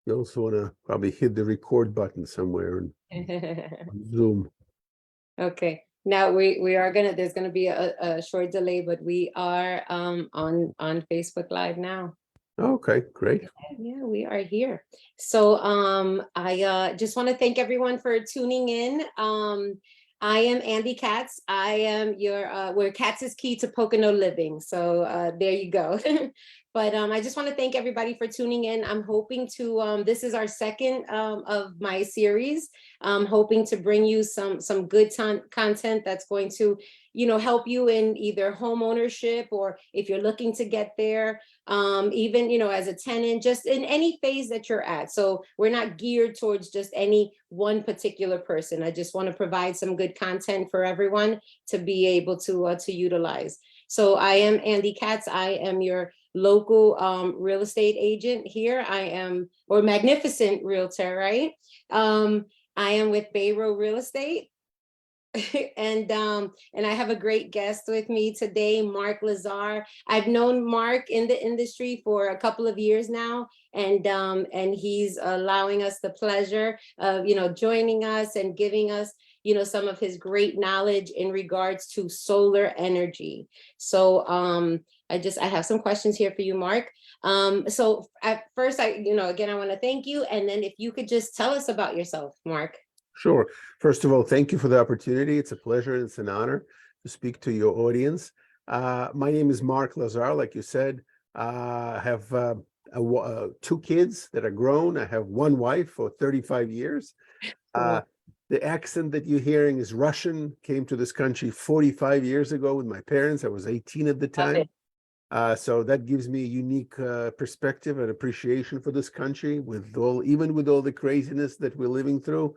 You also want to probably hit the record button somewhere on Zoom. Okay. Now we are gonna, there's gonna be a short delay, but we are on Facebook Live now. Okay, great. Yeah, we are here. So I just want to thank everyone for tuning in. I am Andie Katz. I am your where Katz is key to Pocono living. So there you go. But I just want to thank everybody for tuning in. I'm hoping to this is our second of my series. I'm hoping to bring you some good content that's going to, you know, help you in either home ownership, or if you're looking to get there, even, you know, as a tenant, just in any phase that you're at. So we're not geared towards just any one particular person. I just want to provide some good content for everyone to be able to utilize. So I am Andie Katz. I am your local real estate agent here. I am, or magnificent realtor, right? I am with Bairo Real Estate. And I have a great guest with me today, Mark.lazar. I've known Mark in the industry for a couple of years now, and he's allowing us the pleasure of, you know, joining us and giving us, you know, some of his great knowledge in regards to solar energy. So I have some questions here for you, Mark. So at first, again, I want to thank you, and then if you could just tell us about yourself, Mark. Sure. First of all, thank you for the opportunity. It's a pleasure and it's an honor to speak to your audience. My name is Mark.lazar, like you said. I have 2 kids that are grown. I have 1 wife for 35 years. The accent that you're hearing is Russian. Came to this country 45 years ago with my parents. I was 18 at the time. So that gives me a unique perspective and appreciation for this country, even with all the craziness that we're living through.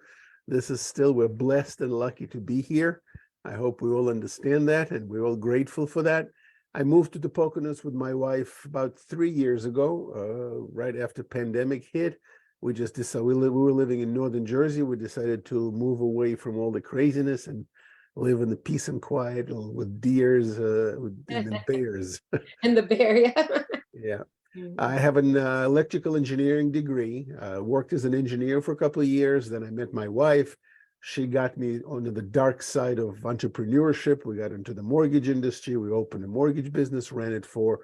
This is still, we're blessed and lucky to be here. I hope we all understand that, and we're all grateful for that. I moved to the Poconos with my wife about 3 years ago, right after pandemic hit. We just decided, we were living in northern Jersey. We decided to move away from all the craziness and live in the peace and quiet with deers and the bears. And the bear, yeah. Yeah. I have an electrical engineering degree, worked as an engineer for a couple of years. Then I met my wife. She got me onto the dark side of entrepreneurship. We got into the mortgage industry. We opened a mortgage business, ran it for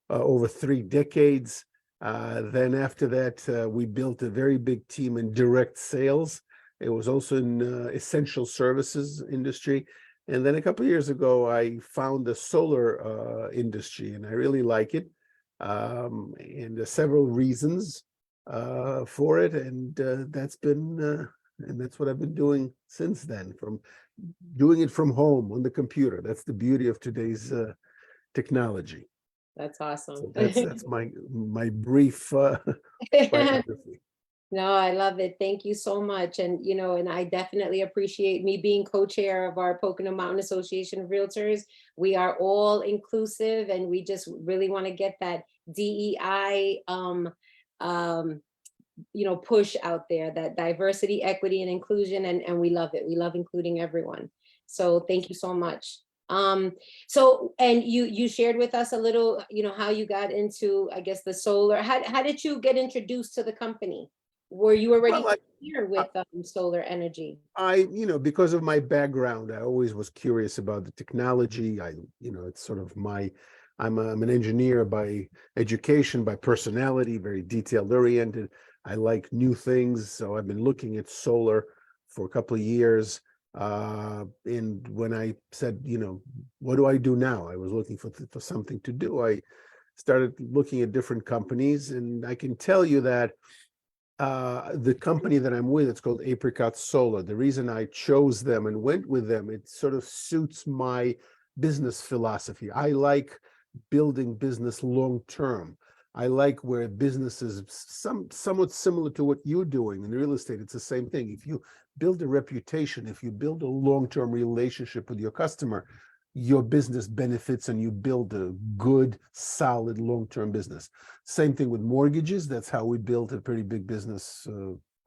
over 3 decades. Then after that, we built a very big team in direct sales. It was also in essential services industry. And then a couple of years ago, I found the solar industry, and I really like it. And there's several reasons for it, and that's what I've been doing since then, from doing it from home on the computer. That's the beauty of today's technology. That's awesome. So that's my brief biography. No, I love it. Thank you so much. And, you know, and I definitely appreciate me being co-chair of our Pocono Mountain Association of Realtors. We are all inclusive, and we just really want to get that DEI, you know, push out there, that diversity, equity, and inclusion. And we love it. We love including everyone. So thank you so much. So, and you shared with us a little, you know, how you got into, I guess, the solar. How did you get introduced to the company? Were you already familiar with solar energy? Because of my background, I always was curious about the technology. It's sort of I'm an engineer by education, by personality, very detailed oriented. I like new things. So I've been looking at solar for a couple of years. And when I said, what do I do now? I was looking for something to do. I started looking at different companies, and I can tell you that the company that I'm with, it's called Apricot Solar. The reason I chose them and went with them, it sort of suits my business philosophy. I like building business long term. I like where business is somewhat similar to what you're doing in real estate. It's the same thing. If you build a reputation, if you build a long-term relationship with your customer, your business benefits and you build a good, solid, long-term business. Same thing with mortgages. That's how we built a pretty big business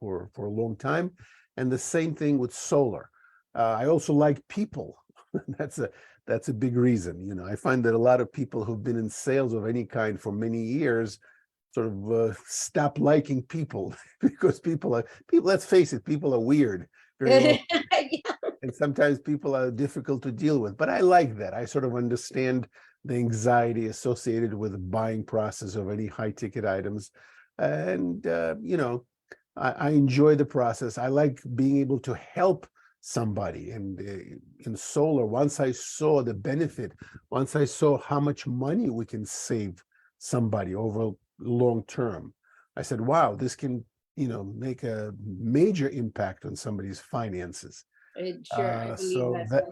for a long time. And the same thing with solar. I also like people. That's a big reason. I find that a lot of people who've been in sales of any kind for many years sort of stop liking people because people. Let's face it, people are weird very often, Yeah. and sometimes people are difficult to deal with. But I like that. I sort of understand the anxiety associated with the buying process of any high ticket items, and I enjoy the process. I like being able to help somebody. And in solar, once I saw the benefit, once I saw how much money we can save somebody over long term, I said, wow, this can, make a major impact on somebody's finances. Sure, I believe So that. that,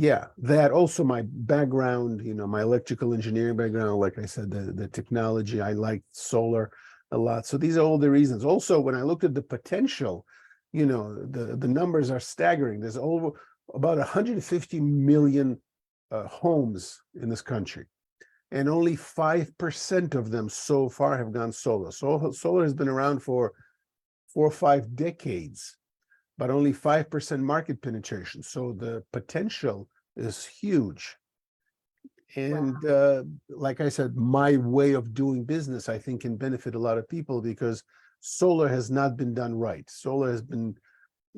yeah, that also my background, my electrical engineering background, like I said, the technology, I like solar a lot. So these are all the reasons. Also, when I looked at the potential, the numbers are staggering. There's over about 150 million homes in this country, and only 5% of them so far have gone solar. So solar has been around for 4 or 5 decades, but only 5% market penetration. So the potential is huge. And like I said, my way of doing business, I think, can benefit a lot of people because solar has not been done right. Solar has been,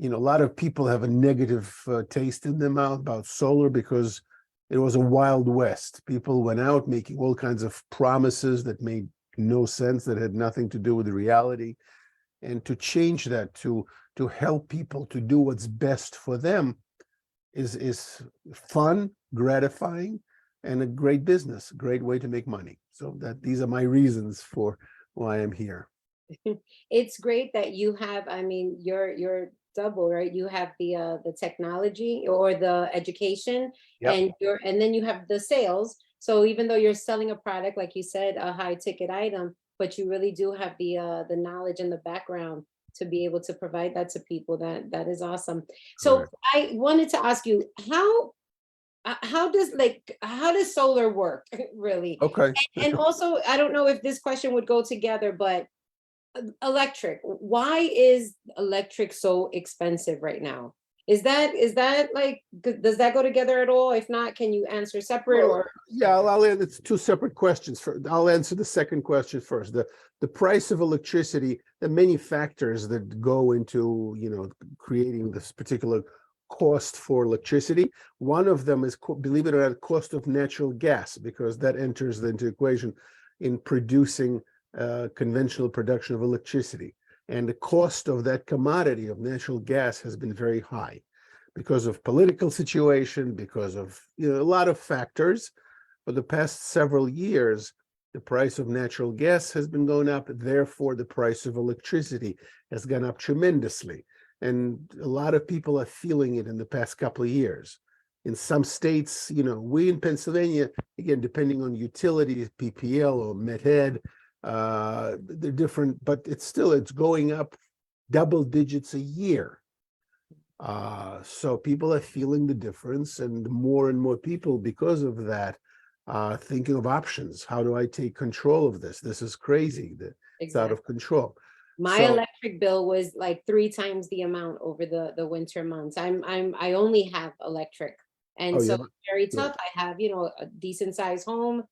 a lot of people have a negative taste in their mouth about solar because it was a wild west. People went out making all kinds of promises that made no sense, that had nothing to do with the reality. And to change that, to help people to do what's best for them is fun, gratifying, and a great business, a great way to make money. So these are my reasons for why I'm here. It's great that you have, I mean, you're double, right? You have the technology or the education, Yep. and then you have the sales. So even though you're selling a product, like you said, a high ticket item, but you really do have the knowledge and the background to be able to provide that to people. That is awesome. So Correct. I wanted to ask you, how does solar work really? Okay. And also, I don't know if this question would go together, but electric, why is electric so expensive right now? Is that like, does that go together at all? If not, can you answer separate Well, or yeah, it's two separate questions. I'll answer the second question first. The price of electricity, there are many factors that go into, creating this particular cost for electricity. One of them is, believe it or not, cost of natural gas, because that enters into equation in producing conventional production of electricity. And the cost of that commodity of natural gas has been very high because of political situation, because of a lot of factors. For the past several years, the price of natural gas has been going up. Therefore, the price of electricity has gone up tremendously. And a lot of people are feeling it in the past couple of years. In some states, we in Pennsylvania, again, depending on utilities, PPL or MetHead, they're different, but it's going up double digits a year. So people are feeling the difference, and more people, because of that, thinking of options. How do I take control of this? This is crazy. It's out exactly? of control. My So, electric bill was like 3 times the amount over the winter months. I only have electric, and oh so yeah, it's very yeah, tough. I have, a decent sized home,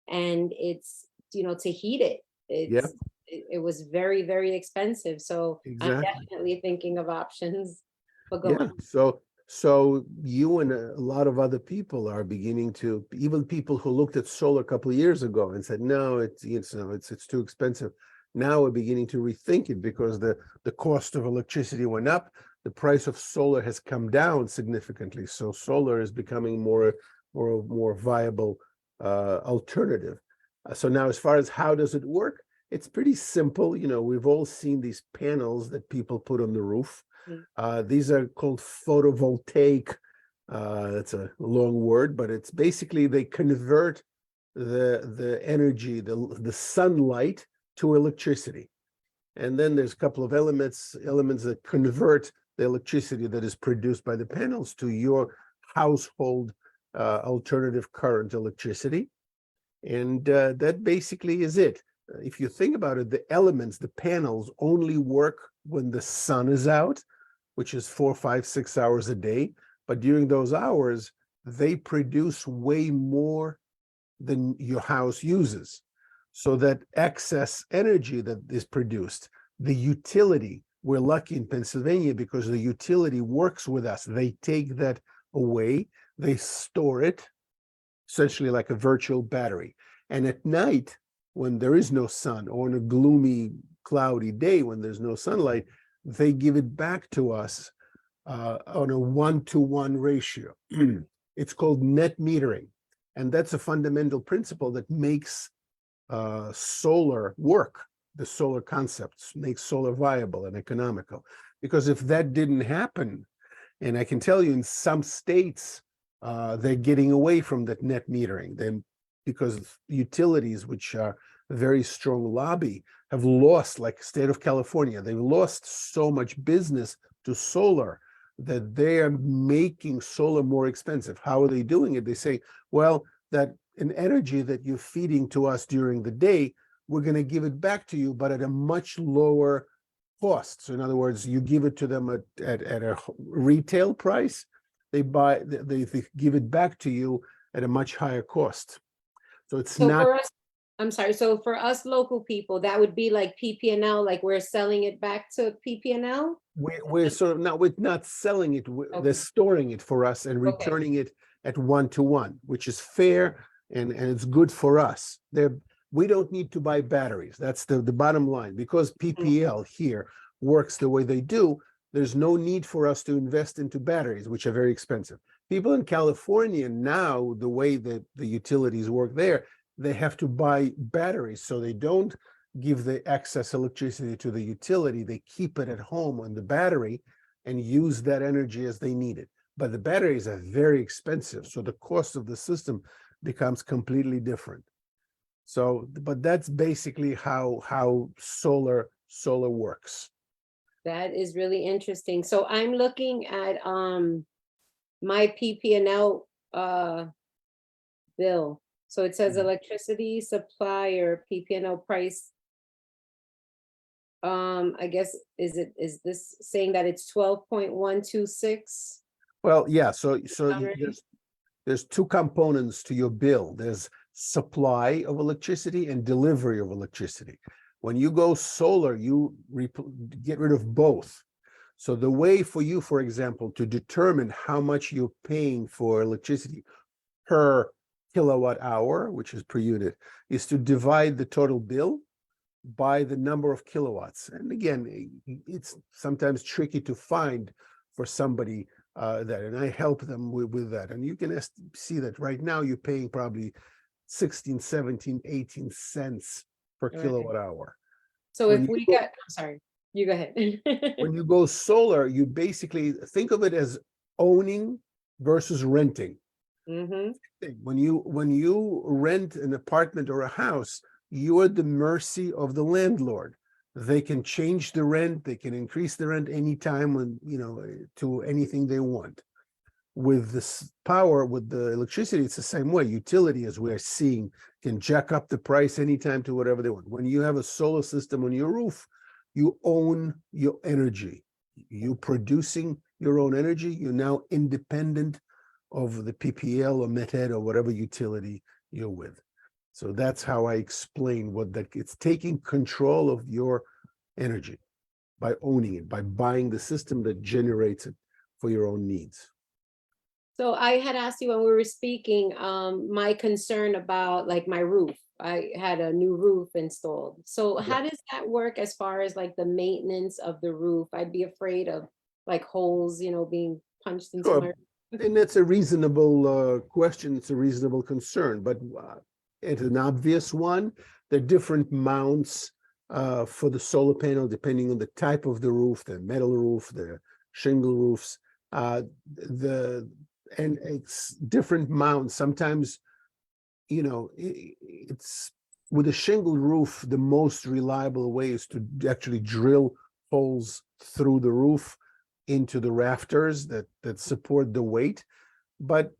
and it's, to heat it, yeah, it was very, very expensive. So I'm exactly. definitely thinking of options. But go Yeah. on. So you and a lot of other people are beginning to, even people who looked at solar a couple of years ago and said, no, it's too expensive. Now we're beginning to rethink it because the cost of electricity went up. The price of solar has come down significantly. So solar is becoming more viable alternative. So now, as far as how does it work, it's pretty simple. We've all seen these panels that people put on the roof. These are called photovoltaic. That's a long word, but it's basically they convert the energy, the sunlight, to electricity. And then there's a couple of elements that convert the electricity that is produced by the panels to your household alternative current electricity. And that basically is it. If you think about it, the elements, the panels, only work when the sun is out, which is 4, 5, 6 hours a day. But during those hours, they produce way more than your house uses. So that excess energy that is produced, the utility, we're lucky in Pennsylvania because the utility works with us. They take that away, they store it, essentially like a virtual battery. And at night, when there is no sun, or on a gloomy, cloudy day when there's no sunlight, they give it back to us on a 1-to-1 ratio. It's called net metering. And that's a fundamental principle that makes solar work. The solar concepts makes solar viable and economical. Because if that didn't happen, and I can tell you in some states, they're getting away from that net metering. Then, because utilities, which are a very strong lobby, have lost, like state of California, they've lost so much business to solar that they are making solar more expensive. How are they doing it? They say, well, that an energy that you're feeding to us during the day, we're going to give it back to you, but at a much lower cost. So in other words, you give it to them at a retail price, they give it back to you at a much higher cost. So it's So not. for us, I'm sorry, so for us local people, that would be like PPNL, like we're selling it back to PPNL? We're sort of not, we're not selling it. They're Okay. storing it for us and Okay. returning it at 1-to-1, which is fair and it's good for us. We don't need to buy batteries. That's the bottom line. Because PPL here works the way they do, there's no need for us to invest into batteries, which are very expensive. People in California now, the way that the utilities work there, they have to buy batteries, so they don't give the excess electricity to the utility. They keep it at home on the battery and use that energy as they need it. But the batteries are very expensive, so the cost of the system becomes completely different. So, but that's basically how solar works. That is really interesting. So I'm looking at my PPNL bill. So it says electricity supplier PPNL price. I guess is this saying that it's 12.126? Well, yeah. So Already? there's two components to your bill. There's supply of electricity and delivery of electricity. When you go solar, you get rid of both. So the way for you, for example, to determine how much you're paying for electricity per kilowatt hour, which is per unit, is to divide the total bill by the number of kilowatts. And again, it's sometimes tricky to find for somebody that, and I help them with that. And you can see that right now you're paying probably 16, 17, 18 cents per Right. kilowatt hour. So When if you we go- got, I'm sorry, you go ahead. When you go solar, you basically think of it as owning versus renting. Mm-hmm. When you rent an apartment or a house, you are at the mercy of the landlord. They can change the rent, they can increase the rent anytime when, to anything they want. With this power, with the electricity, it's the same way. Utility, as we're seeing, can jack up the price anytime to whatever they want. When you have a solar system on your roof, you own your energy. You're producing your own energy. You're now independent of the PPL or METED or whatever utility you're with. So that's how I explain it's taking control of your energy by owning it, by buying the system that generates it for your own needs. So I had asked you when we were speaking, my concern about like my roof. I had a new roof installed. So how does that work as far as like the maintenance of the roof? I'd be afraid of like holes, being punched into my. And that's a reasonable question. It's a reasonable concern, but it's an obvious one. There are different mounts for the solar panel, depending on the type of the roof, the metal roof, the shingle roofs, and it's different mounts. Sometimes, it's with a shingle roof, the most reliable way is to actually drill holes through the roof into the rafters that support the weight. But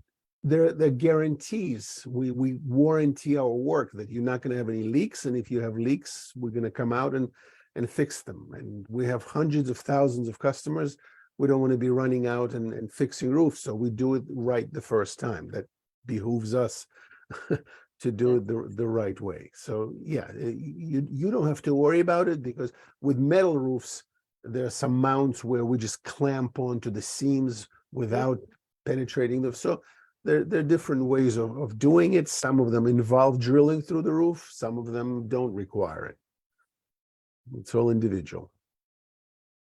they're guarantees. We warranty our work that you're not going to have any leaks, and if you have leaks, we're going to come out and fix them. And we have hundreds of thousands of customers. We don't want to be running out and fixing roofs, so we do it right the first time. That behooves us to do it the right way. So yeah, you don't have to worry about it, because with metal roofs, there are some mounts where we just clamp onto the seams without penetrating them. So there are different ways of doing it. Some of them involve drilling through the roof. Some of them don't require it. It's all individual.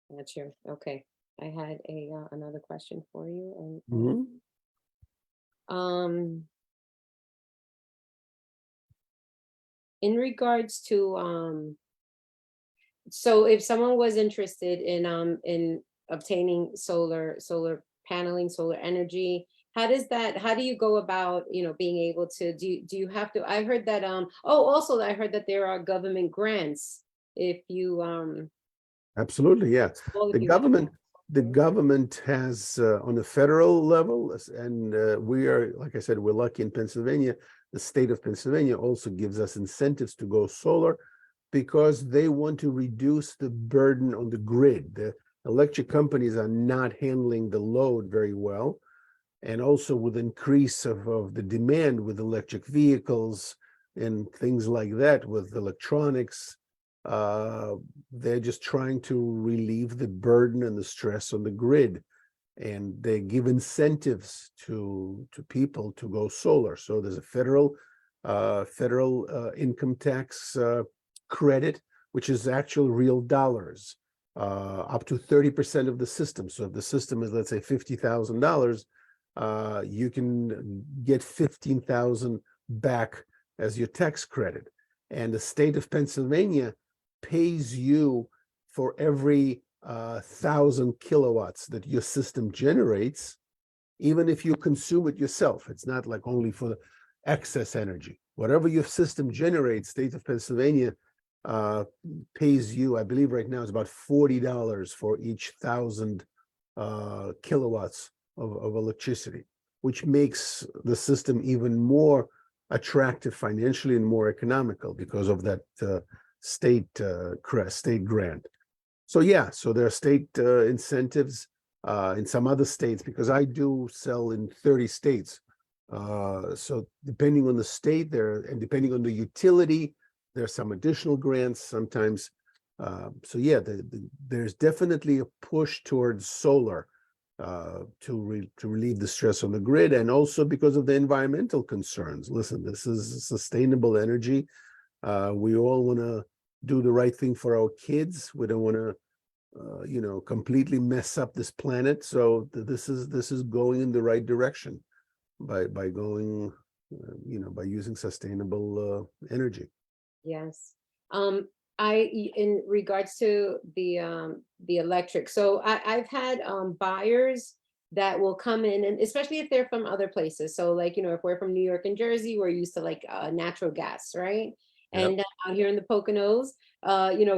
That's you. Okay. I had a another question for you. Mhm. In regards to so if someone was interested in obtaining solar paneling, solar energy, how do you go about, being able to do you have to, I heard that also I heard that there are government grants if you Absolutely, yeah. well, The if you government has on a federal level, and we are, like I said, we're lucky in Pennsylvania. The state of Pennsylvania also gives us incentives to go solar, because they want to reduce the burden on the grid. The electric companies are not handling the load very well. And also with increase of the demand with electric vehicles and things like that, with electronics, they're just trying to relieve the burden and the stress on the grid. And they give incentives to people to go solar. So there's a federal income tax credit, which is actual real dollars, up to 30% of the system. So if the system is, let's say, $50,000, you can get 15,000 back as your tax credit. And the state of Pennsylvania pays you for every 1,000 kilowatts that your system generates, even if you consume it yourself. It's not like only for the excess energy. Whatever your system generates, state of Pennsylvania pays you, I believe right now, is about $40 for each 1,000 kilowatts of electricity, which makes the system even more attractive financially and more economical because of that state grant. So yeah, so there are state incentives in some other states, because I do sell in 30 states. So depending on the state there, and depending on the utility, there's some additional grants sometimes. So yeah, there's definitely a push towards solar to relieve the stress on the grid, and also because of the environmental concerns. Listen, this is sustainable energy. We all want to do the right thing for our kids. We don't want to completely mess up this planet. So this is going in the right direction by going by using sustainable energy. Yes. In regards to the electric, so I've had buyers that will come in, and especially if they're from other places. So like, if we're from New York and Jersey, we're used to like natural gas, right? Yep. And out here in the Poconos,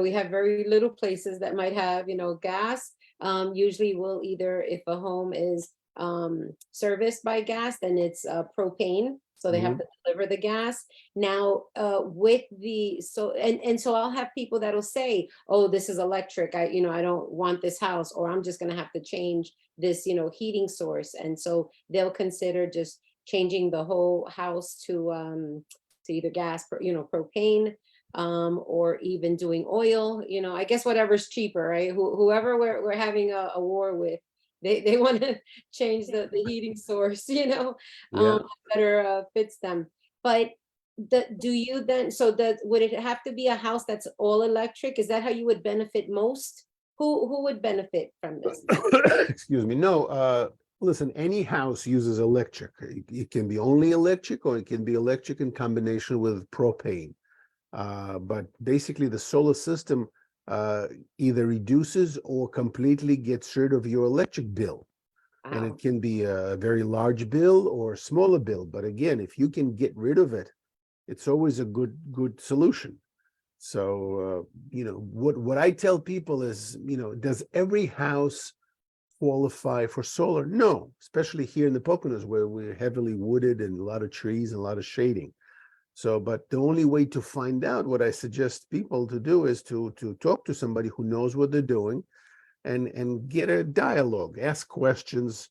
we have very little places that might have, gas. Usually we'll either, if a home is serviced by gas, then it's propane. So they have to deliver the gas. Now, with the, so I'll have people that'll say, oh, this is electric. I don't want this house, or I'm just going to have to change this, heating source. And so they'll consider just changing the whole house to either gas, propane, or even doing oil, I guess whatever's cheaper, right? Whoever we're having a war with, they want to change the heating source, Yeah. better fits them. But do you then, would it have to be a house that's all electric? Is that how you would benefit most? Who would benefit from this? Excuse me. No, listen, any house uses electric. It can be only electric, or it can be electric in combination with propane. But basically the solar system either reduces or completely gets rid of your electric bill. And Wow. it can be a very large bill or a smaller bill. But again, if you can get rid of it, it's always a good solution. So, what I tell people is, does every house qualify for solar? No, especially here in the Poconos, where we're heavily wooded and a lot of trees and a lot of shading. So, but the only way to find out, what I suggest people to do, is to talk to somebody who knows what they're doing, and get a dialogue, ask questions,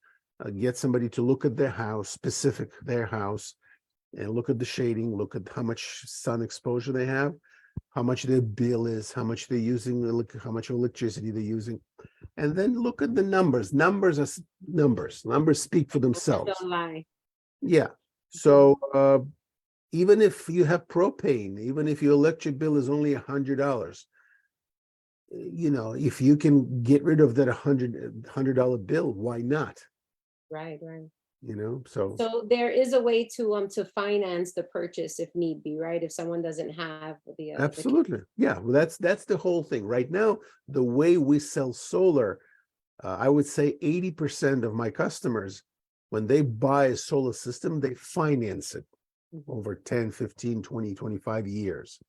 get somebody to look at their house, their house, and look at the shading, look at how much sun exposure they have, how much their bill is, how much they're using, how much electricity they're using, and then look at the numbers. Numbers are numbers. Numbers speak for themselves. Don't lie. Yeah. So even if you have propane, even if your electric bill is only $100, if you can get rid of that $100 bill, why not? Right, right. So there is a way to finance the purchase if need be, right? If someone doesn't have the absolutely. Yeah. Well, that's the whole thing. Right now, the way we sell solar, I would say 80% of my customers, when they buy a solar system, they finance it over 10, 15, 20, 25 years.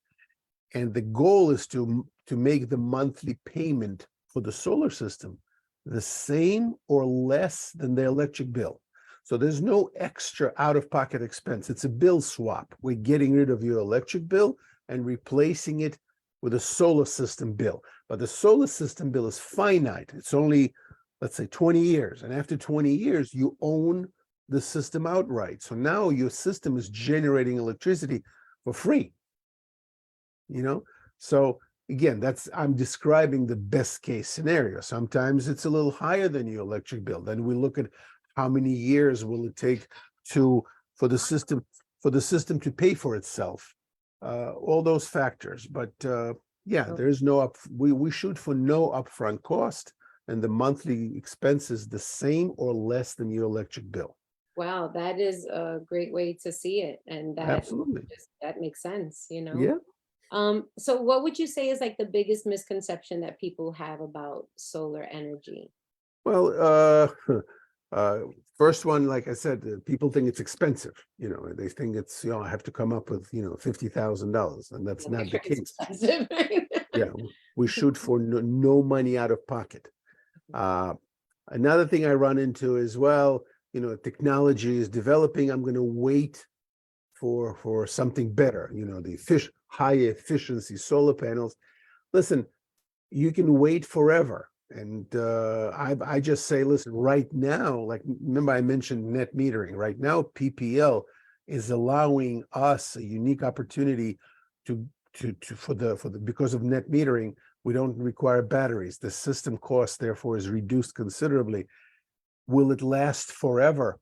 And the goal is to make the monthly payment for the solar system the same or less than the electric bill. So there's no extra out-of-pocket expense. It's a bill swap. We're getting rid of your electric bill and replacing it with a solar system bill. But the solar system bill is finite. It's only, let's say, 20 years. And after 20 years, you own the system outright. So now your system is generating electricity for free. So again, I'm describing the best case scenario. Sometimes it's a little higher than your electric bill. Then we look at how many years will it take for the system to pay for itself. All those factors. But there's we shoot for no upfront cost, and the monthly expense is the same or less than your electric bill. Wow, that is a great way to see it. And Absolutely. that makes sense, Yeah. So what would you say is like the biggest misconception that people have about solar energy? Well, first one, like I said, people think it's expensive. They think it's, I have to come up with, $50,000, and that's not the case. Expensive, right? Yeah, we shoot for no money out of pocket. Another thing I run into is, well, technology is developing. I'm going to wait for something better. The high efficiency solar panels. Listen, you can wait forever. And I just say, listen, right now, like, remember I mentioned net metering. Right now, PPL is allowing us a unique opportunity because of net metering, we don't require batteries. The system cost, therefore, is reduced considerably. Will it last forever?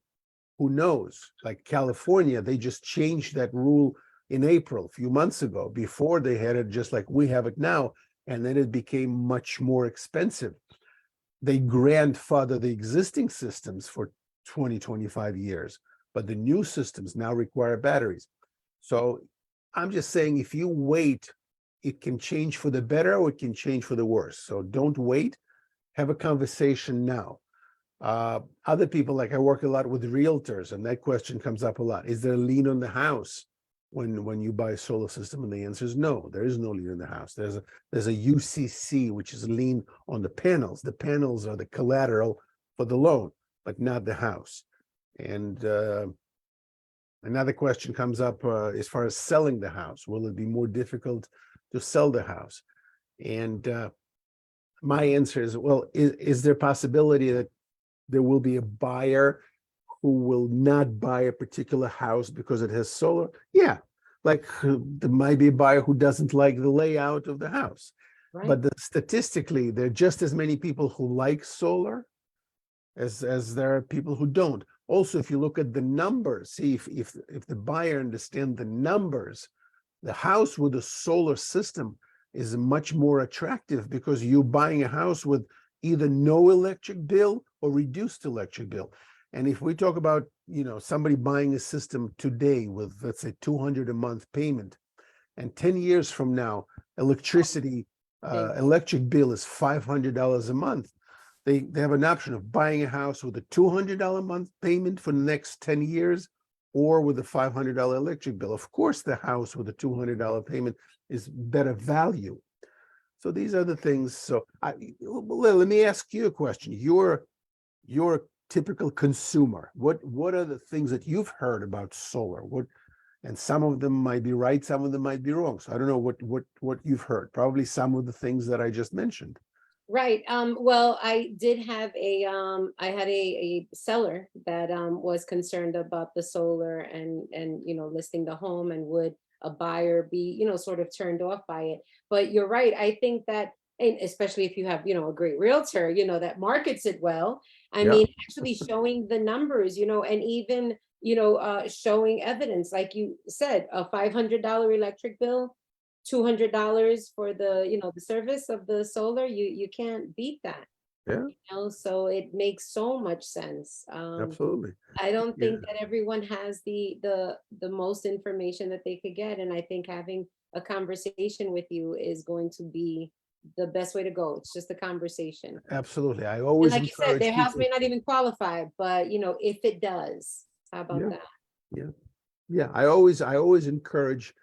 Who knows? Like California, they just changed that rule in April, a few months ago. Before, they had it just like we have it now, and then it became much more expensive. They grandfather the existing systems for 20, 25 years, but the new systems now require batteries. So I'm just saying, if you wait, it can change for the better or it can change for the worse. So don't wait. Have a conversation now. Other people, like I work a lot with realtors, and that question comes up a lot. Is there a lien on the house when you buy a solar system? And the answer is no, there is no lien on the house. There's a UCC, which is a lien on the panels. The panels are the collateral for the loan, but not the house. And another question comes up as far as selling the house. Will it be more difficult to sell the house? And my answer is, well, is there a possibility that there will be a buyer who will not buy a particular house because it has solar? Yeah, like there might be a buyer who doesn't like the layout of the house. Right. But statistically, there are just as many people who like solar as there are people who don't. Also, if you look at the numbers, see if the buyer understands the numbers, the house with a solar system is much more attractive because you're buying a house with either no electric bill or reduced electric bill. And if we talk about, somebody buying a system today with, let's say, $200 a month payment, and 10 years from now, electric bill is $500 a month, they have an option of buying a house with a $200 a month payment for the next 10 years or with a $500 electric bill. Of course, the house with a $200 payment is better value. So these are the things. So let me ask you a question. You're a typical consumer. What are the things that you've heard about solar? And some of them might be right, some of them might be wrong. So I don't know what you've heard. Probably some of the things that I just mentioned. Right. Well, I did have I had a seller that was concerned about the solar and listing the home, and would a buyer be, sort of turned off by it. But you're right. I think that, and especially if you have, a great realtor, that markets it well. I Yeah, mean, actually showing the numbers, and even, showing evidence, like you said, a $500 electric bill, $200 for the, the service of the solar. You can't beat that. yeah, So it makes so much sense. absolutely. I don't Yeah, think that everyone has the most information that they could get, and I think having a conversation with you is going to be the best way to go. It's just a conversation. absolutely. I And always like you said, encourage their house people. may not even qualify, but if it does, how about Yeah, that? yeah. Yeah, I always encourage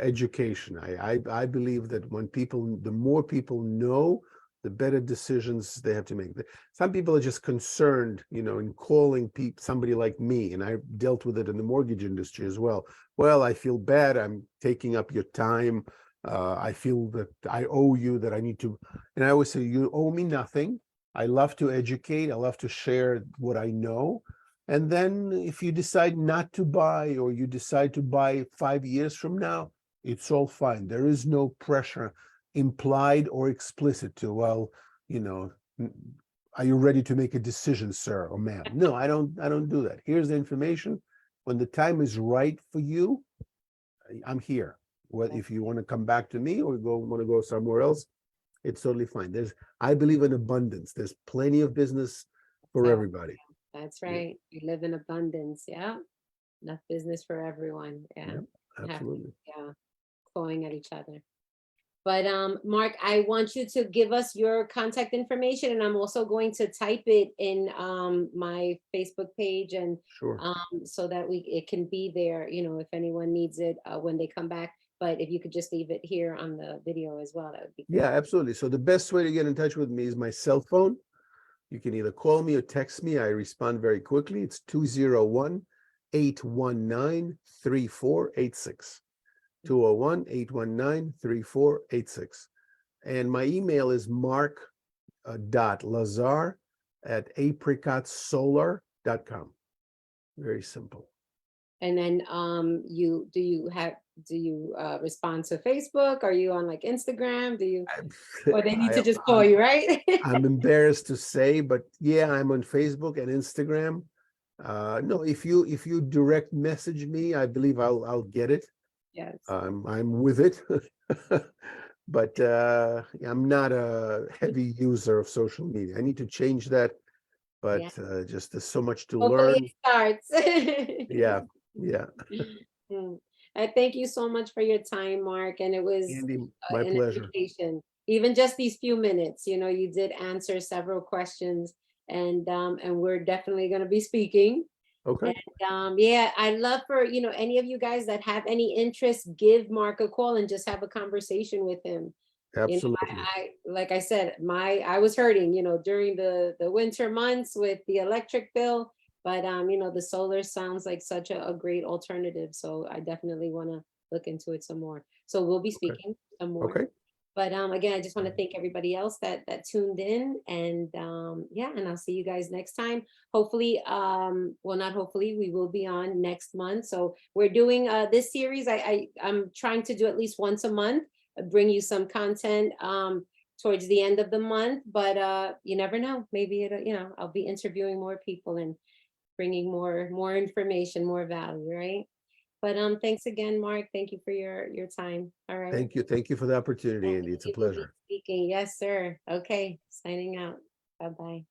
education. I believe that the more people know, the better decisions they have to make. Some people are just concerned, in calling somebody like me, and I dealt with it in the mortgage industry as well. Well, I feel bad. I'm taking up your time. I feel that I owe you, that I need to, and I always say, you owe me nothing. I love to educate. I love to share what I know. And then if you decide not to buy, or you decide to buy 5 years from now, it's all fine. There is no pressure, implied or explicit, to, well, you know, are you ready to make a decision, sir or ma'am? No, I don't do that. Here's the information. When the time is right for you, I'm here. Well, if you want to come back to me or want to go somewhere else, it's totally fine. I believe in abundance. There's plenty of business for Oh, everybody. that's Yeah, right. We live in abundance. Yeah. Enough business for everyone. Yeah. yeah, Happy. absolutely. Yeah. Going at each other. But Mark, I want you to give us your contact information, and I'm also going to type it in my Facebook page, and Sure. so that it can be there, if anyone needs it when they come back. But if you could just leave it here on the video as well, that would be Yeah, great. absolutely. So the best way to get in touch with me is my cell phone. You can either call me or text me. I respond very quickly. It's 201-819-3486. 201-819-3486. And my email is mark.lazar@apricotsolar.com. Very simple. And then do you respond to Facebook? Are you on like Instagram? Do you, I'm, or they need to I, just call I'm you, right? I'm embarrassed to say, but yeah, I'm on Facebook and Instagram. No, if you direct message me, I believe I'll get it. Yes. I'm with it. But I'm not a heavy user of social media. I need to change that, but Yeah. just there's so much to Hopefully learn. it starts. Yeah, yeah. Mm. I thank you so much for your time, Mark, and it was Andy, my an pleasure. education. Even just these few minutes, you did answer several questions, and we're definitely going to be speaking. Okay, And yeah, I'd love for any of you guys that have any interest, give Mark a call and just have a conversation with him. absolutely. I like I said, I was hurting, during the winter months with the electric bill, but the solar sounds like such a great alternative. So I definitely want to look into it some more. So we'll be Okay, speaking some more. okay. But again, I just want to thank everybody else that tuned in, and yeah, and I'll see you guys next time. Hopefully, well, not hopefully, we will be on next month. So we're doing this series. I'm trying to do at least once a month, bring you some content towards the end of the month. But you never know. Maybe I'll be interviewing more people and bringing more information, more value, right? But thanks again, Mark. Thank you for your time. All right. Thank you. Thank you for the opportunity, And Andy. It's a we will be pleasure. speaking. Yes, sir. Okay, signing out. Bye-bye.